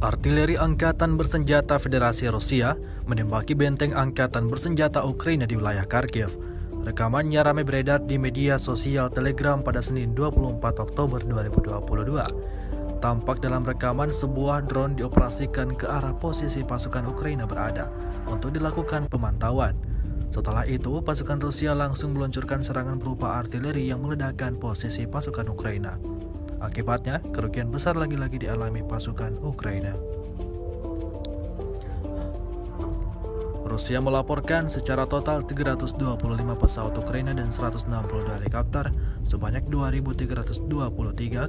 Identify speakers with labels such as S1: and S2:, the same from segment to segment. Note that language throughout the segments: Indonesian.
S1: Artileri Angkatan Bersenjata Federasi Rusia menembaki benteng Angkatan Bersenjata Ukraina di wilayah Kharkiv. Rekamannya ramai beredar di media sosial Telegram pada Senin 24 Oktober 2022. Tampak dalam rekaman sebuah drone dioperasikan ke arah posisi pasukan Ukraina berada untuk dilakukan pemantauan. Setelah itu, pasukan Rusia langsung meluncurkan serangan berupa artileri yang meledakkan posisi pasukan Ukraina. Akibatnya, kerugian besar lagi-lagi dialami pasukan Ukraina. Rusia melaporkan secara total 325 pesawat Ukraina dan 162 helikopter, sebanyak 2.323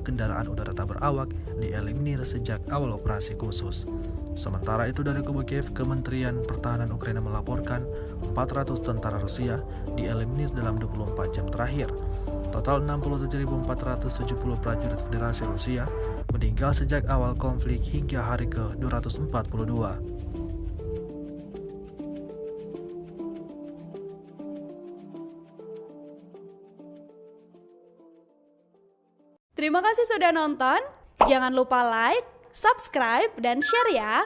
S1: kendaraan udara tak berawak dieliminir sejak awal operasi khusus. Sementara itu dari kubu Kiev, Kementerian Pertahanan Ukraina melaporkan 400 tentara Rusia dieliminir dalam 24 jam terakhir. Total 67.470 prajurit Federasi Rusia meninggal sejak awal konflik hingga hari ke-242.
S2: Terima kasih sudah nonton. Jangan lupa like, subscribe, dan share ya.